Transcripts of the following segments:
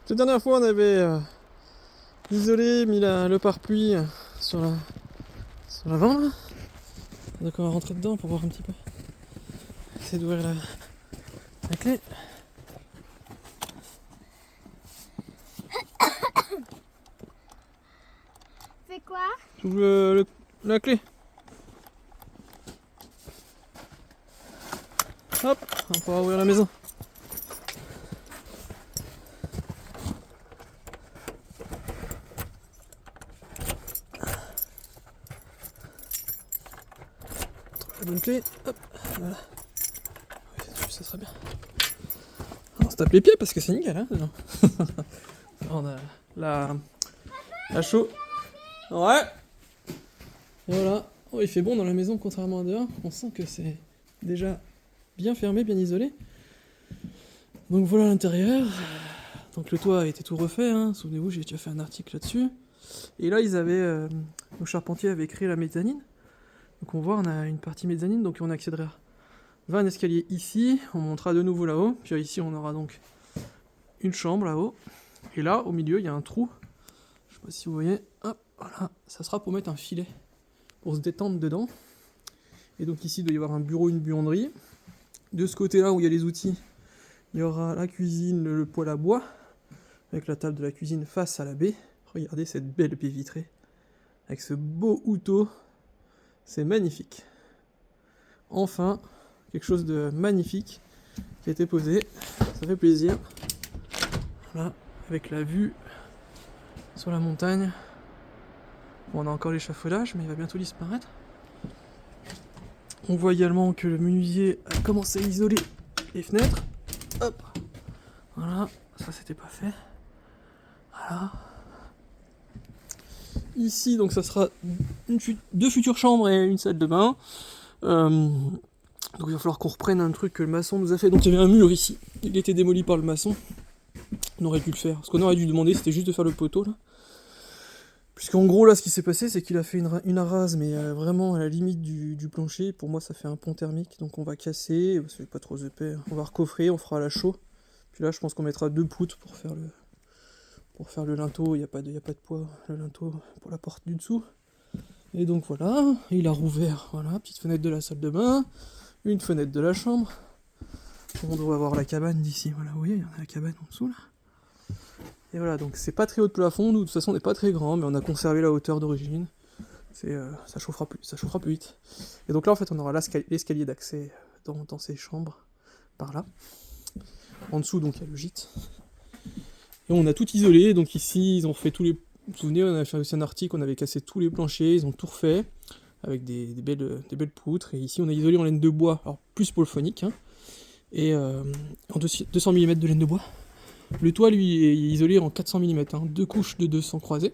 La dernière fois, on avait isolé, mis le pare-pluie sur l'avant là. Donc on va rentrer dedans pour voir un petit peu. Essayer d'ouvrir la clé. C'est quoi? J'ouvre la clé. Hop, on pourra ouvrir la maison. La bonne clé, hop, voilà. Oui, ça serait bien. On se tape les pieds parce que c'est nickel, hein, dedans. On a la chaux. Ouais. Et voilà. Oh, il fait bon dans la maison contrairement à dehors. On sent que c'est déjà bien fermé, bien isolé. Donc voilà l'intérieur. Donc le toit a été tout refait, hein. Souvenez-vous, j'ai déjà fait un article là-dessus. Et là, nos charpentiers avaient créé la mezzanine. Donc on voit, on a une partie mezzanine, donc on accédera vers un escalier ici. On montera de nouveau là-haut. Puis ici, on aura donc une chambre là-haut. Et là, au milieu, il y a un trou. Je sais pas si vous voyez. Hop, voilà. Ça sera pour mettre un filet, pour se détendre dedans. Et donc ici, il doit y avoir un bureau, une buanderie. De ce côté-là, où il y a les outils, il y aura la cuisine, le poêle à bois, avec la table de la cuisine face à la baie. Regardez cette belle baie vitrée, avec ce beau houteau. C'est magnifique. Enfin, quelque chose de magnifique qui a été posé. Ça fait plaisir. Voilà, avec la vue sur la montagne. Bon, on a encore l'échafaudage, mais il va bientôt disparaître. On voit également que le menuisier a commencé à isoler les fenêtres. Hop. Voilà, ça c'était pas fait. Voilà. Ici, donc ça sera deux futures chambres et une salle de bain. Donc il va falloir qu'on reprenne un truc que le maçon nous a fait. Donc il y avait un mur ici. Il était démoli par le maçon. On aurait dû le faire. Ce qu'on aurait dû demander, c'était juste de faire le poteau là. Puisqu'en gros là, ce qui s'est passé, c'est qu'il a fait une arase, mais vraiment à la limite du plancher. Pour moi, ça fait un pont thermique. Donc on va casser. C'est pas trop épais. On va recoffrer, on fera à la chaux. Puis là, je pense qu'on mettra 2 poutres pour faire le linteau. Il n'y a pas de poids, le linteau pour la porte du dessous. Et donc voilà, il a rouvert, voilà, petite fenêtre de la salle de bain, une fenêtre de la chambre. On doit avoir la cabane d'ici, voilà, vous voyez, il y en a la cabane en dessous là. Et voilà, donc c'est pas très haut de plafond, nous de toute façon on n'est pas très grand, mais on a conservé la hauteur d'origine. Ça chauffera plus vite. Et donc là en fait on aura l'escalier d'accès dans ces chambres, par là. En dessous donc il y a le gîte. Et on a tout isolé, donc ici ils ont fait tous les... Vous vous souvenez, on avait fait aussi un article, on avait cassé tous les planchers, ils ont tout refait, avec des belles poutres, et ici on a isolé en laine de bois, alors plus pour le phonique, hein, et en 200 mm de laine de bois. Le toit lui est isolé en 400 mm, hein, 2 couches de 200 croisées.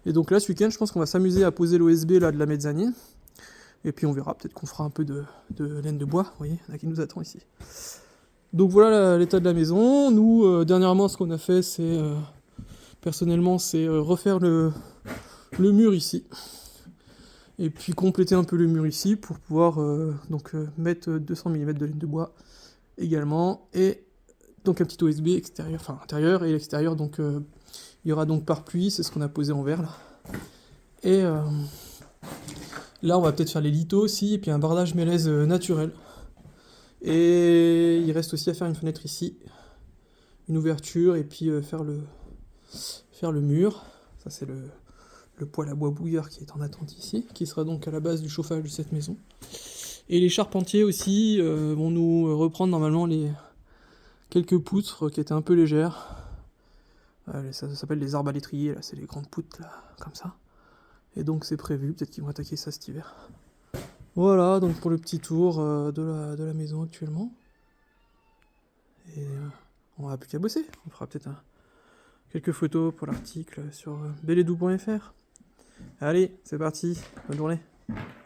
Et donc là ce week-end je pense qu'on va s'amuser à poser l'OSB là de la mezzanine, et puis on verra, peut-être qu'on fera un peu de laine de bois, vous voyez, il y en a qui nous attend ici. Donc voilà l'état de la maison. Nous, dernièrement ce qu'on a fait c'est... personnellement, c'est refaire le mur ici. Et puis compléter un peu le mur ici pour pouvoir mettre 200 mm de laine de bois également. Et donc un petit OSB extérieur, enfin intérieur et l'extérieur. Donc il y aura donc pare-pluie, c'est ce qu'on a posé en verre là. Et là, on va peut-être faire les lithos aussi, et puis un bardage mélèze naturel. Et il reste aussi à faire une fenêtre ici, une ouverture, et puis faire le mur. Ça c'est le poêle à bois bouilleur qui est en attente ici, qui sera donc à la base du chauffage de cette maison. Et les charpentiers aussi vont nous reprendre normalement les quelques poutres qui étaient un peu légères. Ça s'appelle les arbres à l'étrier, là c'est les grandes poutres là, comme ça. Et donc c'est prévu, peut-être qu'ils vont attaquer ça cet hiver. Voilà donc pour le petit tour de la maison actuellement. Et on n'a plus qu'à bosser, on fera peut-être quelques photos pour l'article sur beledou.fr. Allez, c'est parti, bonne journée.